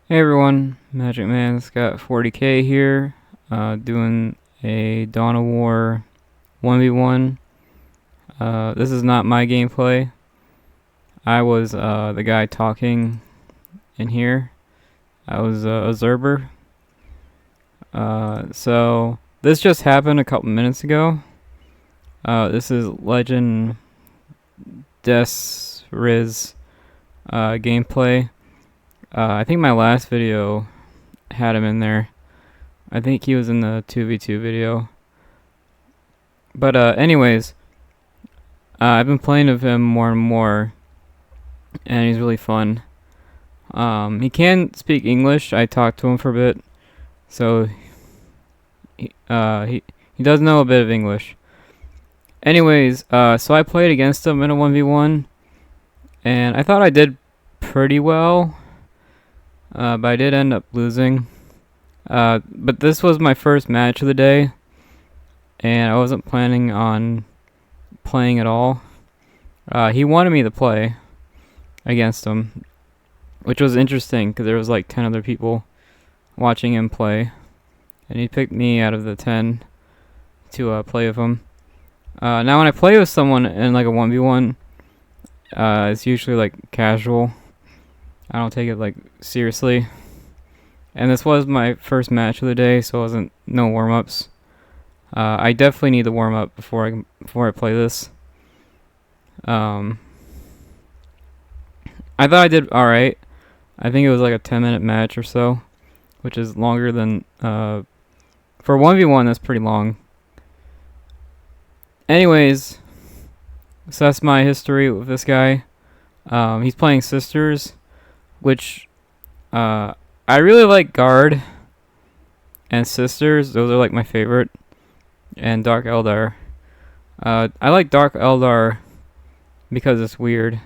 Hey everyone, Magic Man's got 40k here, doing a Dawn of War 1v1. This is not my gameplay. I was the guy talking in here. I was a Zerber. So this just happened a couple minutes ago. This is Legend Des Riz gameplay. I think my last video had him in there. I think he was in the 2v2 video. But anyways, I've been playing with him more and more, and he's really fun. He can speak English. I talked to him for a bit, so he does know a bit of English. Anyways, so I played against him in a 1v1, and I thought I did pretty well. But I did end up losing. But this was my first match of the day, and I wasn't planning on playing at all. He wanted me to play against him, which was interesting because there was like 10 other people watching him play, and he picked me out of the 10 to play with him. Now when I play with someone in like a 1v1, it's usually like casual. I don't take it like seriously. And this was my first match of the day, so it wasn't no warm-ups. I definitely need to warm up before I play this. I thought I did all right. I think it was like a 10-minute match or so, which is longer than for 1v1. That's pretty long. Anyways, so that's my history with this guy. He's playing Sisters, which I really like. Guard and Sisters, those are like my favorite, and Dark Eldar. I like Dark Eldar because it's weird.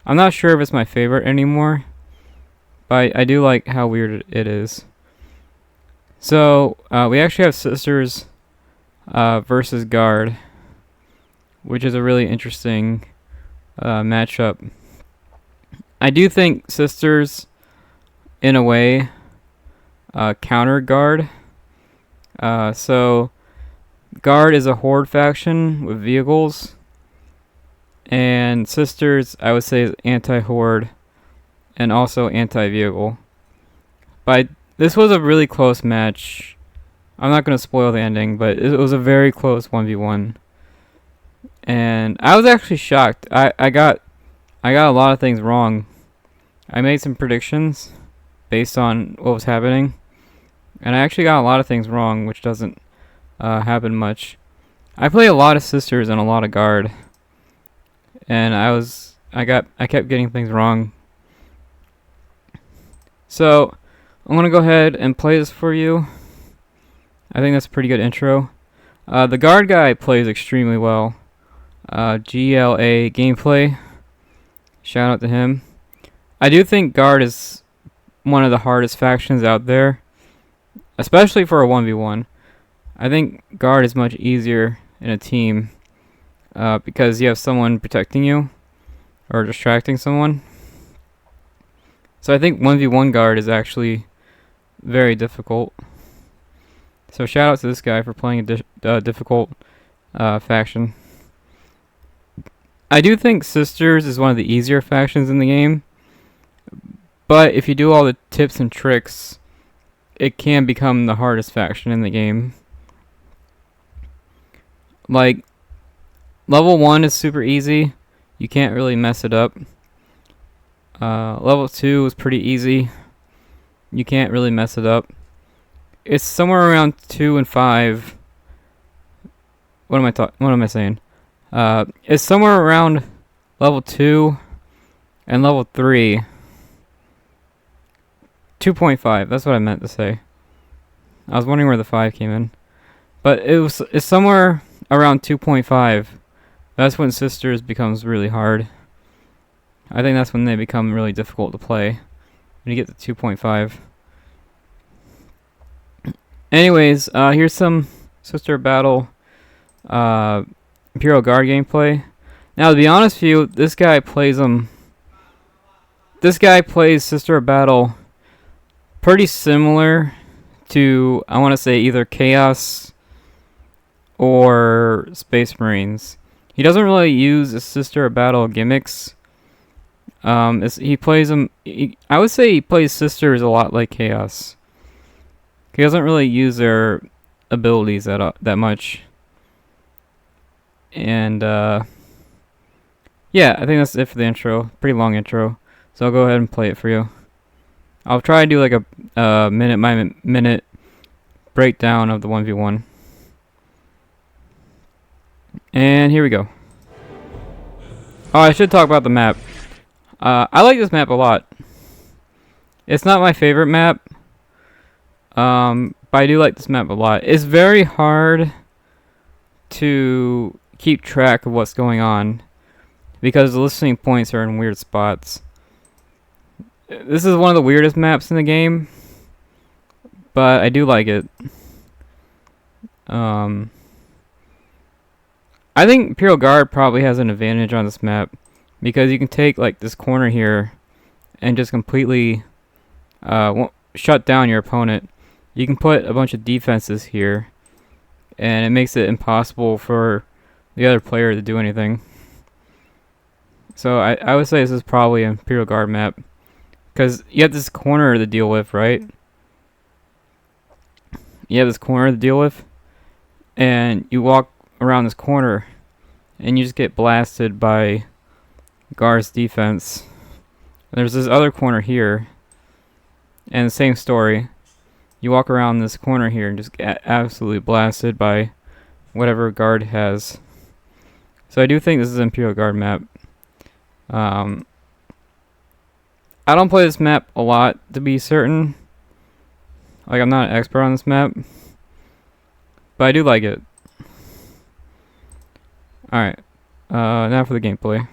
I'm not sure if it's my favorite anymore, but I do like how weird it is. So we actually have Sisters versus Guard, which is a really interesting matchup. I do think Sisters, in a way, counter Guard. So Guard is a horde faction with vehicles, and Sisters, I would say, is anti-horde and also anti-vehicle. But this was a really close match. I'm not going to spoil the ending, but it was a very close 1v1. And I was actually shocked. I got a lot of things wrong. I made some predictions based on what was happening, and I actually got a lot of things wrong, which doesn't happen much. I play a lot of Sisters and a lot of Guard, and I kept getting things wrong. So I'm gonna go ahead and play this for you. I think that's a pretty good intro. The Guard guy plays extremely well. GLA gameplay. Shout out to him. I do think Guard is one of the hardest factions out there, especially for a 1v1. I think Guard is much easier in a team because you have someone protecting you or distracting someone. So I think 1v1 Guard is actually very difficult. So shout out to this guy for playing a difficult faction. I do think Sisters is one of the easier factions in the game, but if you do all the tips and tricks, it can become the hardest faction in the game. Like, level 1 is super easy. You can't really mess it up. Level 2 is pretty easy. You can't really mess it up. It's somewhere around 2 and 5. What am I saying? It's somewhere around level 2 and level 3. 2.5, that's what I meant to say. I was wondering where the 5 came in. But it's somewhere around 2.5. That's when Sisters becomes really hard. I think that's when they become really difficult to play. When you get to 2.5. Anyways, here's some Sister Battle Imperial Guard gameplay. Now, to be honest with you, this guy plays Sister Battle pretty similar to, I want to say, either Chaos or Space Marines. He doesn't really use his Sister of Battle gimmicks. He plays them. I would say he plays Sisters a lot like Chaos. He doesn't really use their abilities that much. And yeah, I think that's it for the intro. Pretty long intro, so I'll go ahead and play it for you. I'll try to do like a minute by minute breakdown of the 1v1. And here we go. Oh, I should talk about the map. I like this map a lot. It's not my favorite map, but I do like this map a lot. It's very hard to keep track of what's going on because the listening points are in weird spots. This is one of the weirdest maps in the game, but I do like it. I think Imperial Guard probably has an advantage on this map because you can take like this corner here and just completely shut down your opponent. You can put a bunch of defenses here and it makes it impossible for the other player to do anything. So I would say this is probably an Imperial Guard map because you have this corner to deal with, right? You have this corner to deal with and you walk around this corner and you just get blasted by Guard's defense. And there's this other corner here and the same story. You walk around this corner here and just get absolutely blasted by whatever Guard has. So I do think this is an Imperial Guard map. I don't play this map a lot to be certain. Like, I'm not an expert on this map, but I do like it. Alright, now for the gameplay.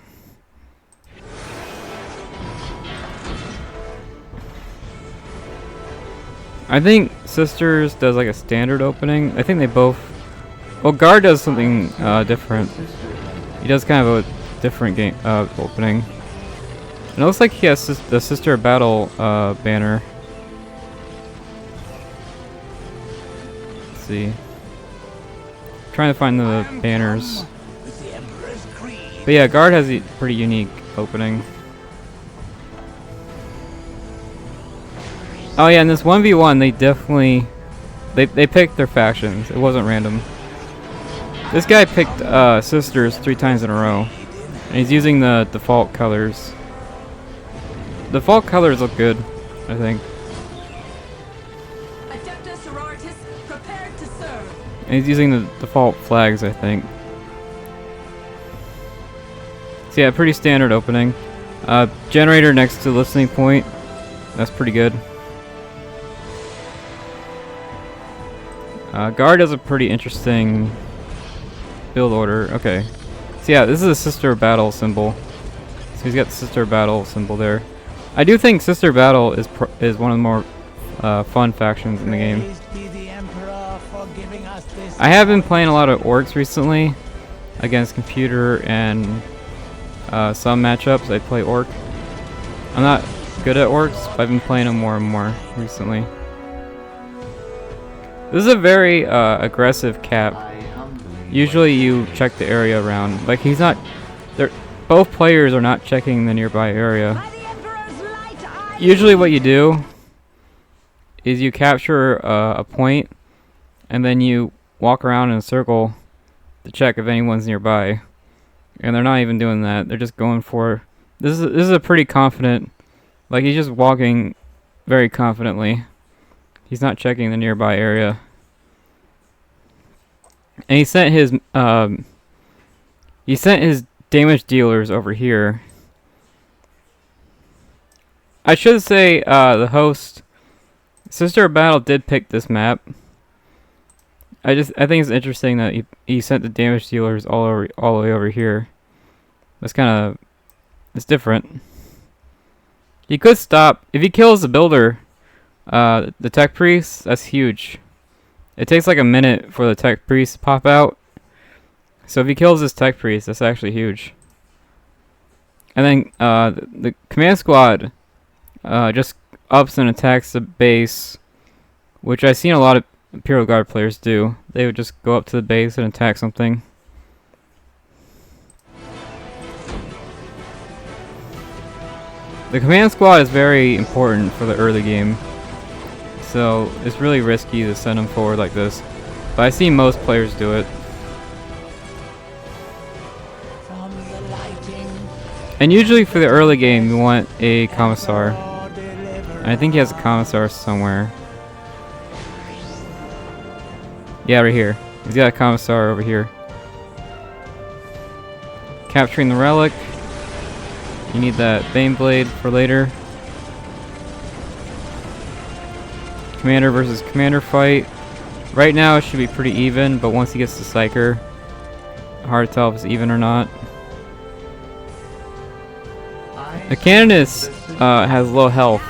I think Sisters does like a standard opening. I think they both... Well, Guard does something different. He does kind of a different game opening. And it looks like he has the Sister of Battle banner. Let's see. Trying to find the banners. But yeah, Guard has a pretty unique opening. Oh yeah, in this 1v1 they definitely they picked their factions. It wasn't random. This guy picked Sisters 3 times in a row. And he's using the default colors. Default colors look good, I think. And he's using the default flags, I think. So yeah, pretty standard opening. Generator next to listening point. That's pretty good. Guard has a pretty interesting build order. Okay. So yeah, this is a Sister of Battle symbol. So he's got the Sister of Battle symbol there. I do think Sister of Battle is one of the more fun factions in the game. I have been playing a lot of orcs recently against computer and some matchups. I play orc. I'm not good at orcs, but I've been playing them more and more recently. This is a very aggressive cap. Usually you check the area around. Like he's not... Both players are not checking the nearby area. Usually what you do is you capture a point and then you walk around in a circle to check if anyone's nearby. And they're not even doing that. They're just going for... This is a pretty confident... Like he's just walking very confidently. He's not checking the nearby area. And he sent his damage dealers over here. I should say the host, Sister of Battle, did pick this map. I think it's interesting that he sent the damage dealers all the way over here. That's kind of... It's different. He could stop... If he kills the builder... the tech priest, that's huge. It takes like a minute for the tech priest to pop out. So if he kills this tech priest, that's actually huge. And then the command squad just ups and attacks the base, which I've seen a lot of Imperial Guard players do. They would just go up to the base and attack something. The command squad is very important for the early game, so it's really risky to send them forward like this. But I see most players do it. And usually for the early game, you want a commissar. I think he has a commissar somewhere. Yeah, right here. He's got a commissar over here. Capturing the relic. You need that Bane Blade for later. Commander versus commander fight. Right now it should be pretty even, but once he gets to Psyker, hard to tell if it's even or not. The Canoness has low health.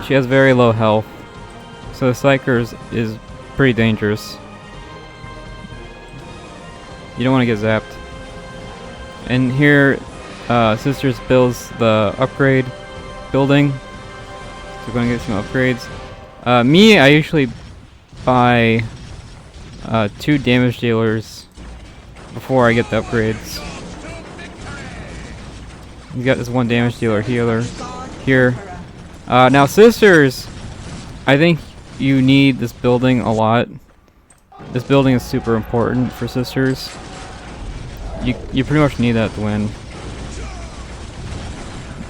She has very low health. So the Psyker is pretty dangerous. You don't want to get zapped. And here, Sisters builds the upgrade building. So we're going to get some upgrades. I usually buy 2 damage dealers before I get the upgrades. You got this 1 damage dealer healer here. Now Sisters, I think you need this building a lot. This building is super important for Sisters. You pretty much need that to win.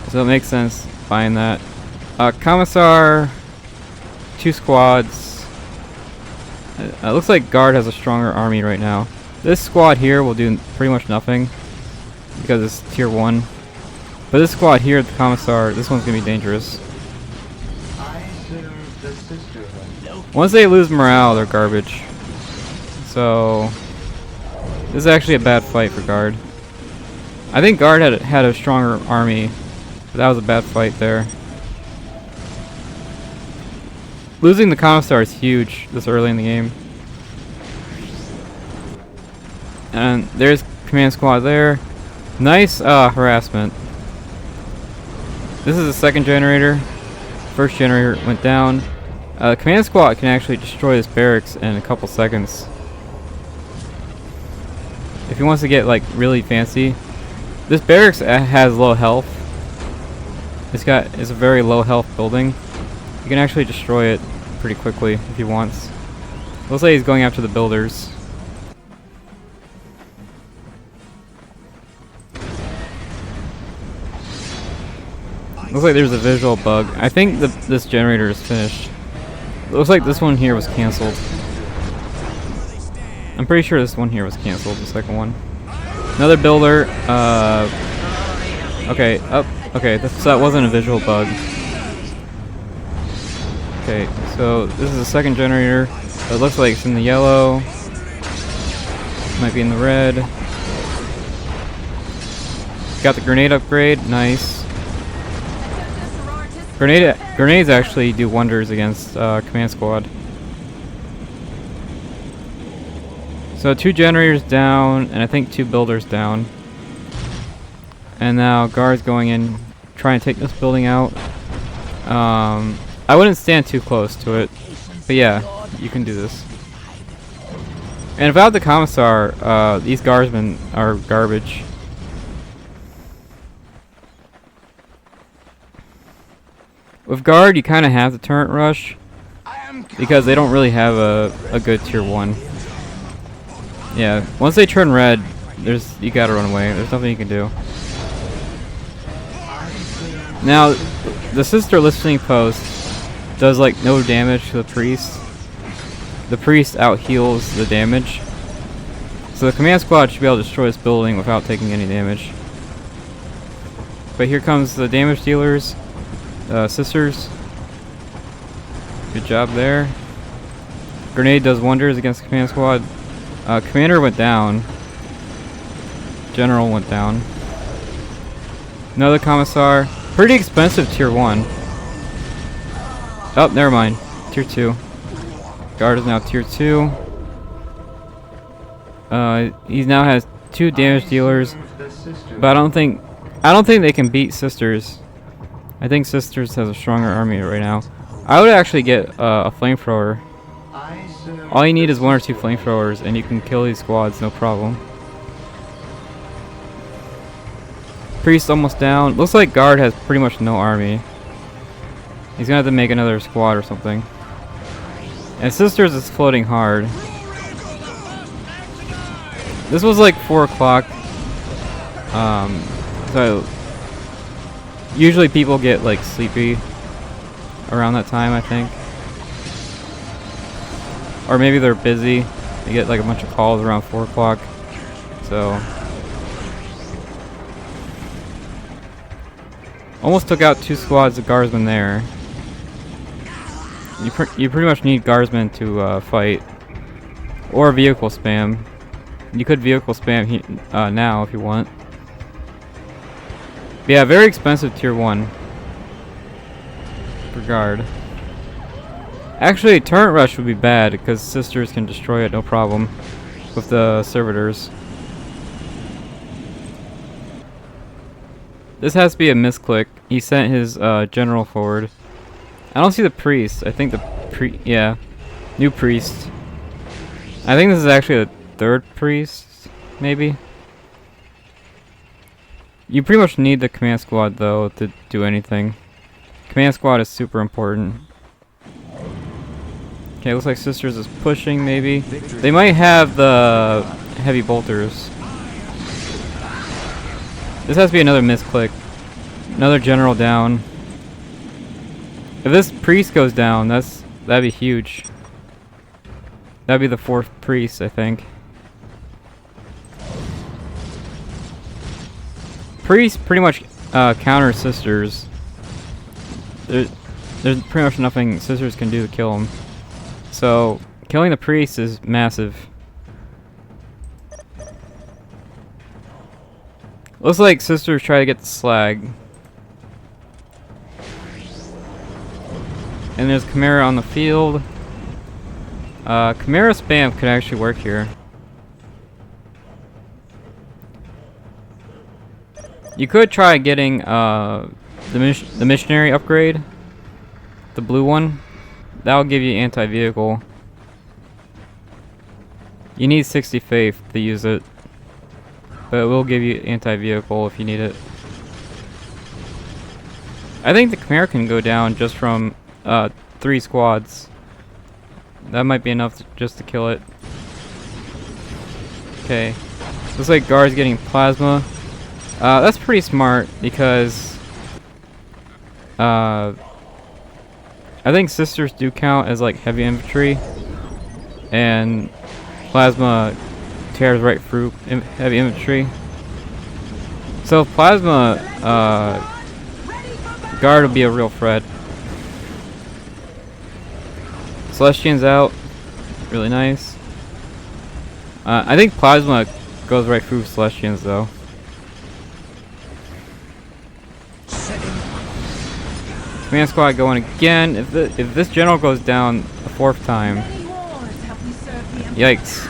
So it makes sense buying that. Commissar, 2 squads. It looks like Guard has a stronger army right now. This squad here will do pretty much nothing because it's tier 1. But this squad here, the Commissar, this one's gonna be dangerous. Once they lose morale, they're garbage. So this is actually a bad fight for Guard. I think Guard had a stronger army, but that was a bad fight there. Losing the Commissar is huge this early in the game. And there's command squad there. Nice harassment. This is the second generator. First generator went down. Command squad can actually destroy this barracks in a couple seconds. If he wants to get like really fancy. This barracks has low health. It's a very low health building. You can actually destroy it pretty quickly if he wants. Looks like he's going after the builders. Looks like there's a visual bug. I think this generator is finished. Looks like this one here was cancelled. I'm pretty sure this one here was cancelled, the second one. Another builder. Okay, okay, so that wasn't a visual bug. Okay, so this is the second generator. It looks like it's in the yellow. Might be in the red. Got the grenade upgrade, nice. Grenades actually do wonders against command squad. So 2 generators down, and I think 2 builders down. And now Guard's going in, trying to take this building out. I wouldn't stand too close to it, but yeah, you can do this. And without the Commissar, these guardsmen are garbage. With Guard, you kind of have the turret rush because they don't really have a good tier 1. Yeah, once they turn red, you gotta run away. There's nothing you can do. Now, the Sister Listening Post does like no damage to the priest. The priest out heals the damage. So the command squad should be able to destroy this building without taking any damage. But here comes the damage dealers. Sisters. Good job there. Grenade does wonders against the command squad. Commander went down. General went down. Another Commissar. Pretty expensive tier 1. Oh, never mind. Tier 2. Guard is now tier 2. He now has 2 damage dealers. But I don't think they can beat Sisters. I think Sisters has a stronger army right now. I would actually get a flamethrower. All you need is 1 or 2 flamethrowers and you can kill these squads, no problem. Priest almost down. Looks like Guard has pretty much no army. He's gonna have to make another squad or something. And Sisters is floating hard. This was like 4 o'clock. So usually people get like sleepy around that time, I think. Or maybe they're busy. They get like a bunch of calls around 4 o'clock. So almost took out 2 squads of guardsmen there. You pretty much need guardsmen to fight. Or vehicle spam. You could vehicle spam now if you want. But yeah, very expensive tier 1 for guard. Actually, turret rush would be bad because Sisters can destroy it no problem with the servitors. This has to be a misclick. He sent his general forward. I don't see the priest. I think yeah, new priest. I think this is actually the 3rd priest, maybe. You pretty much need the command squad though to do anything. Command squad is super important. Okay, looks like Sisters is pushing maybe. They might have the heavy bolters. This has to be another misclick. Another general down. If this priest goes down, that'd be huge. That'd be the 4th priest, I think. Priest pretty much counter Sisters. There's pretty much nothing Sisters can do to kill him. So killing the priest is massive. Looks like Sisters try to get the slag. And there's Chimera on the field. Chimera spam could actually work here. You could try getting the missionary upgrade, the blue one. That'll give you anti-vehicle. You need 60 faith to use it, but it will give you anti-vehicle if you need it. I think the Chimera can go down just from 3 squads. That might be enough just to kill it. Okay, looks like Guard's getting plasma. That's pretty smart because I think Sisters do count as like heavy infantry, and plasma tears right through heavy infantry. So plasma Guard will be a real threat. Celestian's out, really nice. I think plasma goes right through Celestians though. Command squad going again. If this general goes down a 4th time, yikes!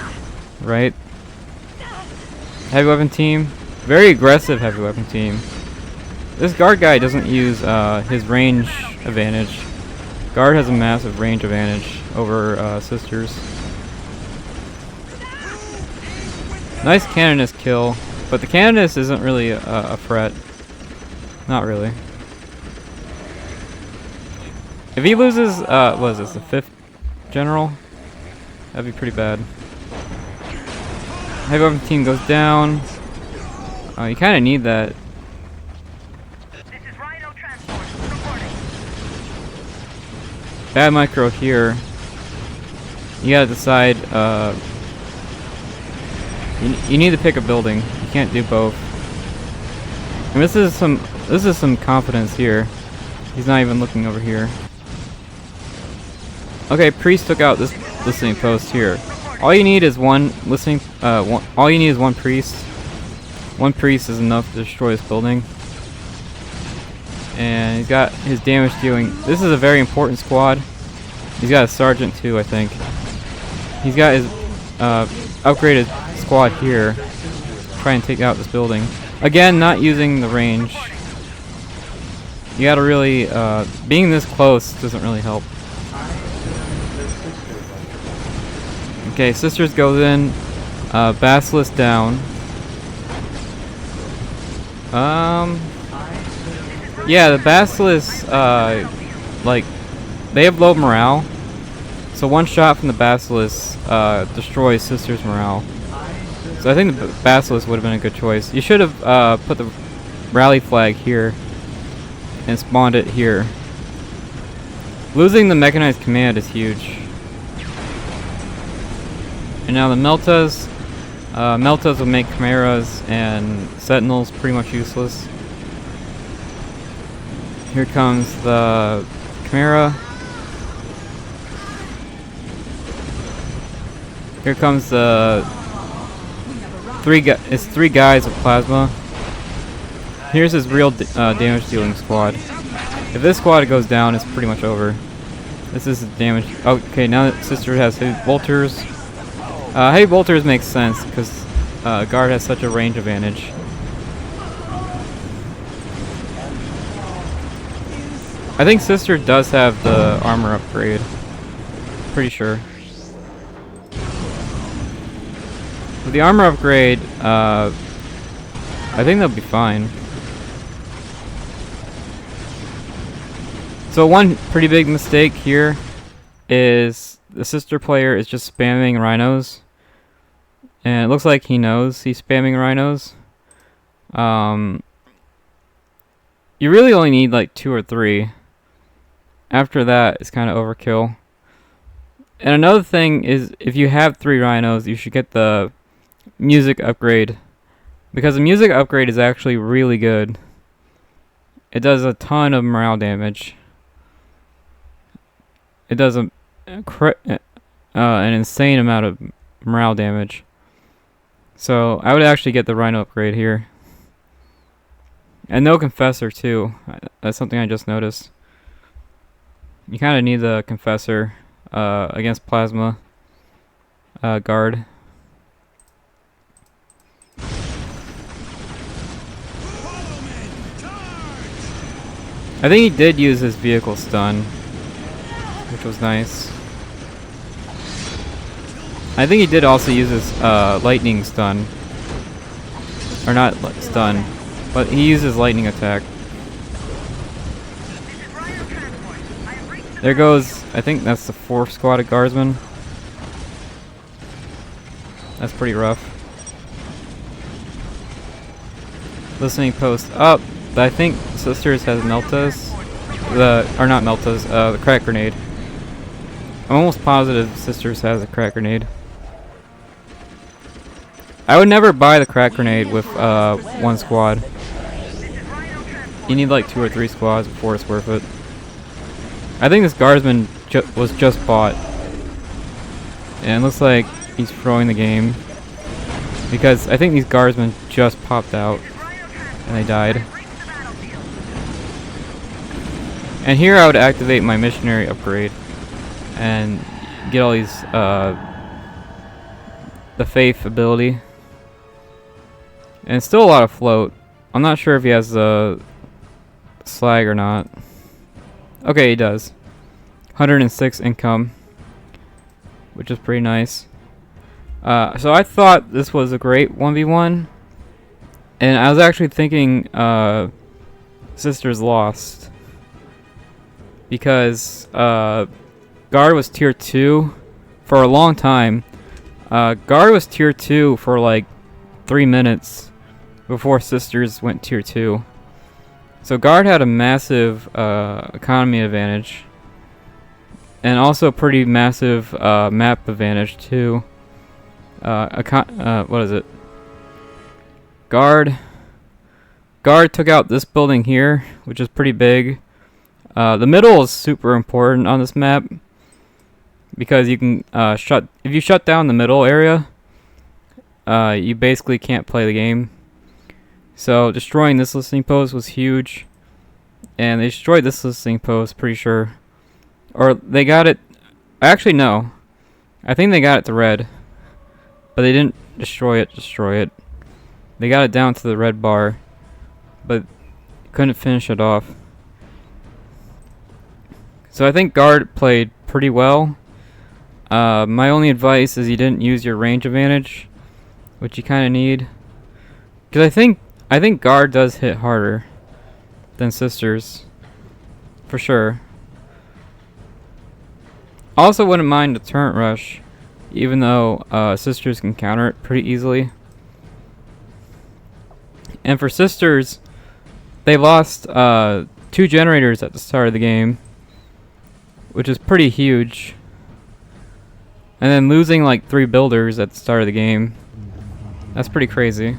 Right? Heavy weapon team, very aggressive heavy weapon team. This guard guy doesn't use his range advantage. Guard has a massive range advantage over Sisters. Nice Canonist kill, but the Canonist isn't really a threat. Not really. If he loses, what is this, the 5th general? That'd be pretty bad. Heavy weapon team goes down. You kind of need that. Bad micro here. You gotta decide. You need to pick a building. You can't do both. And this is some confidence here. He's not even looking over here. Okay, priest took out this listening post here. All you need is one listening. All you need is one priest. One priest is enough to destroy this building. And he's got his damage dealing. This is a very important squad. He's got a sergeant too, I think. He's got his upgraded squad here. Try and take out this building. Again, not using the range. You gotta really, being this close doesn't really help. Okay, Sisters goes in, Basilisk down. Yeah, the Basilisk, like, they have low morale. So one shot from the Basilisk, destroys Sisters' morale. So I think the Basilisk would have been a good choice. You should have, put the rally flag here and spawned it here. Losing the mechanized command is huge. And now the Meltas. Meltas will make Chimeras and Sentinels pretty much useless. Here comes the Chimera. Here comes the it's three guys with plasma. Here's his real damage dealing squad. If this squad goes down, it's pretty much over. This is damage. Okay, now that Sister has heavy bolters. Heavy bolters makes sense because guard has such a range advantage. I think Sister does have the armor upgrade. Pretty sure. With the armor upgrade, I think they'll be fine. So one pretty big mistake here is the Sister player is just spamming rhinos. And it looks like he knows he's spamming rhinos. You really only need like 2 or 3. After that, it's kind of overkill. And another thing is, if you have 3 rhinos, you should get the music upgrade. Because the music upgrade is actually really good. It does a ton of morale damage. It does an insane amount of morale damage. So I would actually get the Rhino upgrade here. And no Confessor too. That's something I just noticed. You kind of need the Confessor against Plasma guard. I think he did use his vehicle stun, which was nice. I think he did also use his lightning stun. Or not stun, but he uses lightning attack. There goes, I think that's the 4th squad of guardsmen. That's pretty rough. Listening post up. But I think Sisters has Meltas. Or not Meltas, the crack grenade. I'm almost positive Sisters has a crack grenade. I would never buy the crack grenade with 1 squad. You need like 2 or 3 squads before it's worth it. I think this guardsman was just bought. And it looks like he's throwing the game. Because I think these guardsmen just popped out. And they died. And here I would activate my missionary upgrade. And get all these, the faith ability. And it's still a lot of float. I'm not sure if he has the slag or not. Okay, he does. 106 income, which is pretty nice. So I thought this was a great 1v1. And I was actually thinking Sisters lost. Because Guard was tier 2 for a long time. Guard was tier 2 for like 3 minutes before Sisters went tier 2. So Guard had a massive economy advantage. And also pretty massive map advantage too. What is it? Guard took out this building here, which is pretty big. The middle is super important on this map. Because you can if you shut down the middle area, you basically can't play the game. So destroying this listening post was huge. And they destroyed this listening post, pretty sure. Or they got it... Actually, no. I think they got it to red. But they didn't destroy it. They got it down to the red bar. But couldn't finish it off. So I think guard played pretty well. My only advice is you didn't use your range advantage, which you kind of need, because I think guard does hit harder than sisters, for sure. Also, wouldn't mind the turret rush, even though sisters can counter it pretty easily. And for sisters, they lost 2 generators at the start of the game, which is pretty huge. And then losing like 3 builders at the start of the game, that's pretty crazy.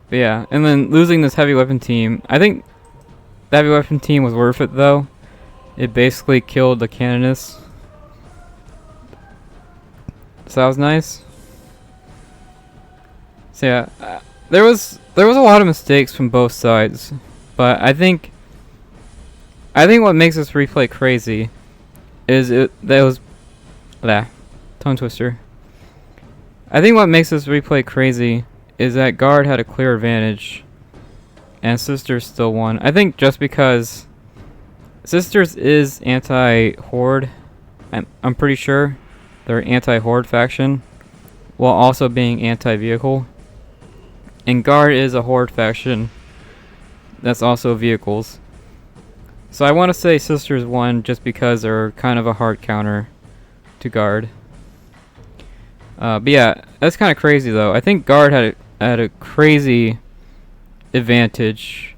But yeah, and then losing this heavy weapon team, I think the heavy weapon team was worth it though. It basically killed the canonists. So that was nice. So yeah, there was a lot of mistakes from both sides, but I think what makes this replay crazy is tongue twister. I think what makes this replay crazy is that guard had a clear advantage and sisters still won. I think just because sisters is anti-horde, I'm pretty sure they're anti-horde faction, while also being anti-vehicle. And guard is a horde faction that's also vehicles. So I want to say sisters won just because they're kind of a hard counter to guard. But yeah, that's kind of crazy though. I think guard had a crazy advantage,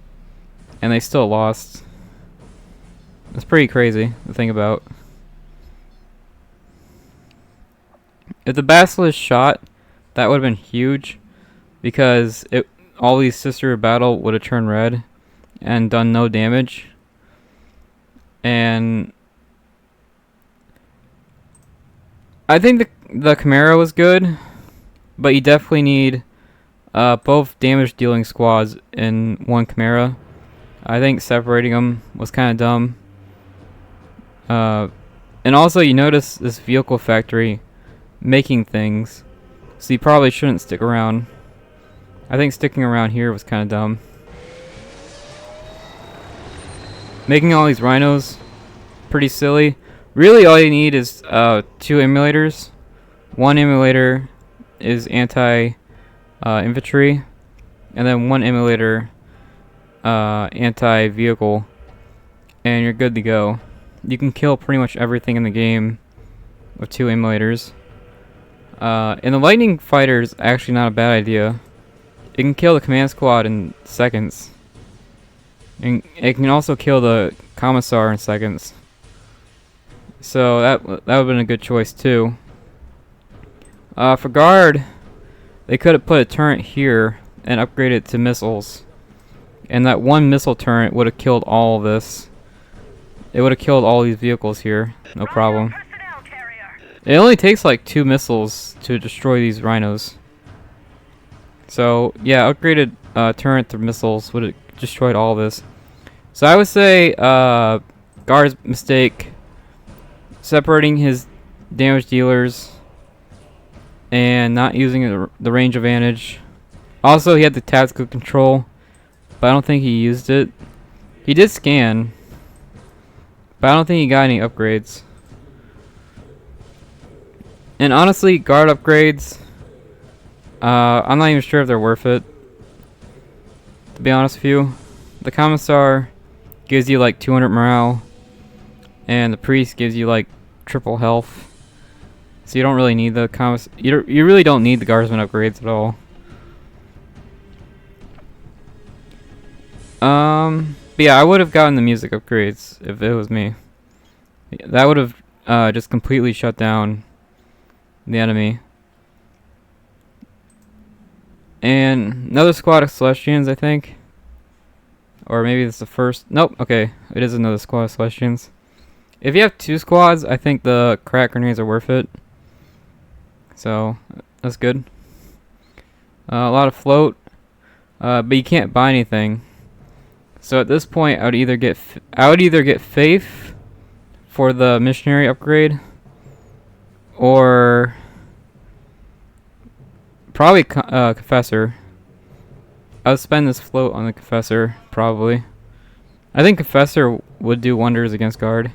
and they still lost. That's pretty crazy to think about. If the Basilisk shot, that would have been huge, because all these sister battle would have turned red and done no damage. And I think the Chimera was good, but you definitely need both damage dealing squads in one Chimera. I think separating them was kind of dumb. And also you notice this vehicle factory making things, so you probably shouldn't stick around. I think sticking around here was kind of dumb. Making all these rhinos, pretty silly. Really all you need is 2 emulators. One emulator is anti-infantry, and then one emulator anti-vehicle, and you're good to go. You can kill pretty much everything in the game with 2 emulators. And the lightning fighter is actually not a bad idea. It can kill the command squad in seconds. And it can also kill the commissar in seconds. So that would have been a good choice too. For guard, they could have put a turret here and upgraded it to missiles. And that one missile turret would have killed all of this. It would have killed all these vehicles here, no problem. It only takes like 2 missiles to destroy these rhinos. So yeah, upgraded turret to missiles would have destroyed all of this. So I would say guard's mistake, separating his damage dealers and not using the range advantage. Also, he had the tactical control, but I don't think he used it. He did scan, but I don't think he got any upgrades. And honestly, guard upgrades, I'm not even sure if they're worth it, to be honest with you. The commissar gives you like 200 morale, and the priest gives you like triple health. So you don't really need the you really don't need the guardsman upgrades at all. But yeah, I would have gotten the music upgrades if it was me. That would have just completely shut down the enemy. And another squad of Celestians, I think. Or maybe it's the first. Nope, okay. It is another squad of Celestians. If you have 2 squads, I think the crack grenades are worth it. So, that's good. A lot of float. But you can't buy anything. So at this point, I would either get Faith for the missionary upgrade, or probably Confessor. I'll spend this float on the Confessor, probably. I think Confessor would do wonders against guard.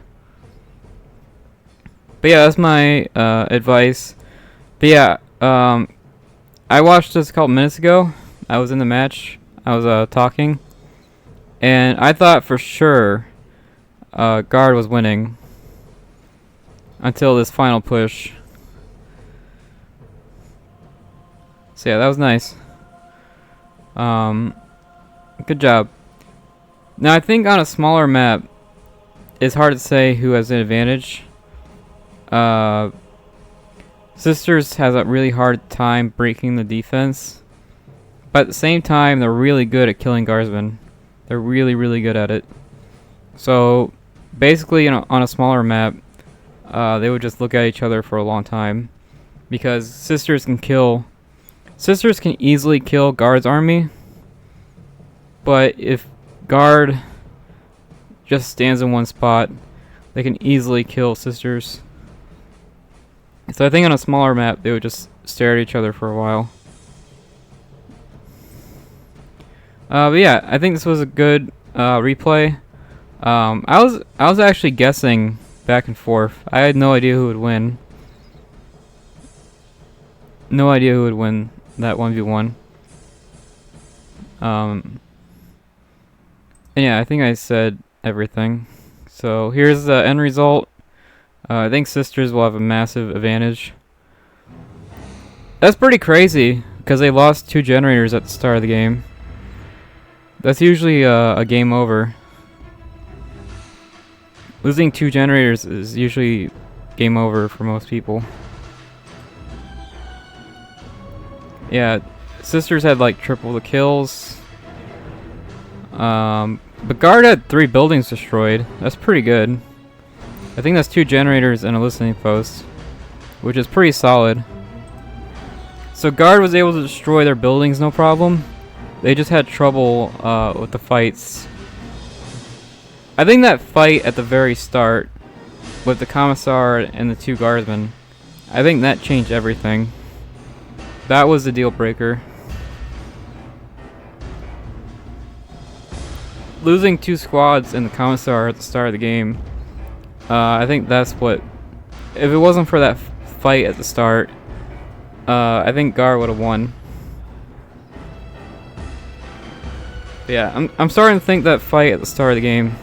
But yeah, that's my advice. But yeah, I watched this a couple minutes ago. I was in the match. I was talking. And I thought for sure guard was winning. Until this final push. So yeah, that was nice. Good job. Now I think on a smaller map, it's hard to say who has an advantage. Sisters has a really hard time breaking the defense, but at the same time, they're really good at killing guardsmen. They're really, really good at it. So basically, on a smaller map, they would just look at each other for a long time, because sisters can easily kill guard's army. But if guard just stands in one spot, they can easily kill sisters. So I think on a smaller map, they would just stare at each other for a while. But yeah, I think this was a good replay. I was actually guessing back and forth. I had no idea who would win. No idea who would win that 1v1. And yeah, I think I said everything. So here's the end result. I think sisters will have a massive advantage. That's pretty crazy, because they lost 2 generators at the start of the game. That's usually a game over. Losing 2 generators is usually game over for most people. Yeah, sisters had like triple the kills. But guard had 3 buildings destroyed. That's pretty good. I think that's 2 generators and a listening post, which is pretty solid. So guard was able to destroy their buildings no problem. They just had trouble with the fights. I think that fight at the very start with the commissar and the 2 guardsmen, I think that changed everything. That was the deal breaker. Losing 2 squads and the commissar at the start of the game, I think that's what... If it wasn't for that fight at the start, I think Gar would have won. But yeah, I'm starting to think that fight at the start of the game,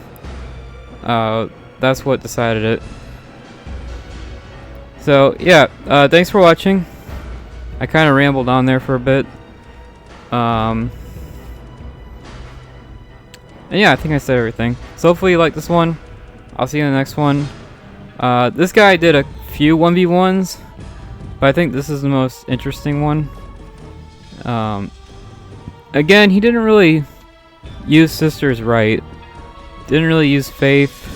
that's what decided it. So yeah, thanks for watching. I kind of rambled on there for a bit. And yeah, I think I said everything. So hopefully you like this one. I'll see you in the next one. This guy did a few 1v1s, but I think this is the most interesting one. Again, he didn't really use sisters right. Didn't really use faith.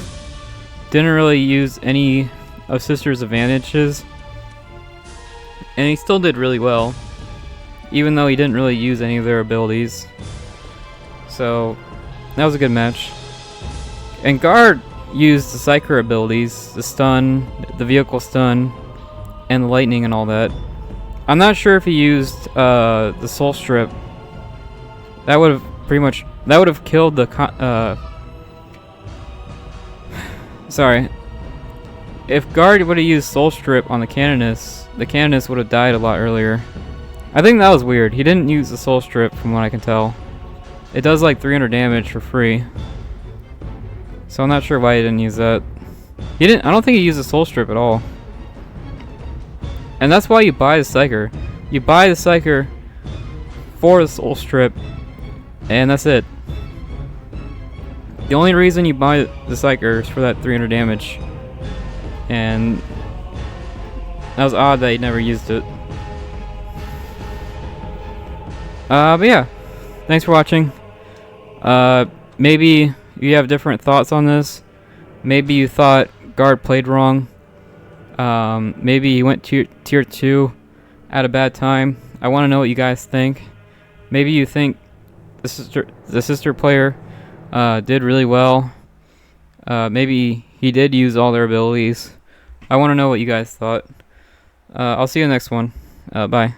Didn't really use any of sisters' advantages. And he still did really well, even though he didn't really use any of their abilities. So that was a good match. And guard used the Psyker abilities, the stun, the vehicle stun, and the lightning and all that. I'm not sure if he used the soul strip. That would have killed the sorry. If guard would have used soul strip on the canoness would have died a lot earlier. I think that was weird. He didn't use the soul strip from what I can tell. It does like 300 damage for free. So I'm not sure why he didn't use that. I don't think he used the soul strip at all. And that's why you buy the Psyker. You buy the Psyker for the soul strip, and that's it. The only reason you buy the Psyker is for that 300 damage. And that was odd that he never used it. But yeah, thanks for watching. Maybe you have different thoughts on this. Maybe you thought guard played wrong. Maybe he went tier 2 at a bad time. I want to know what you guys think. Maybe you think the sister player did really well. Maybe he did use all their abilities. I want to know what you guys thought. I'll see you in the next one. Bye.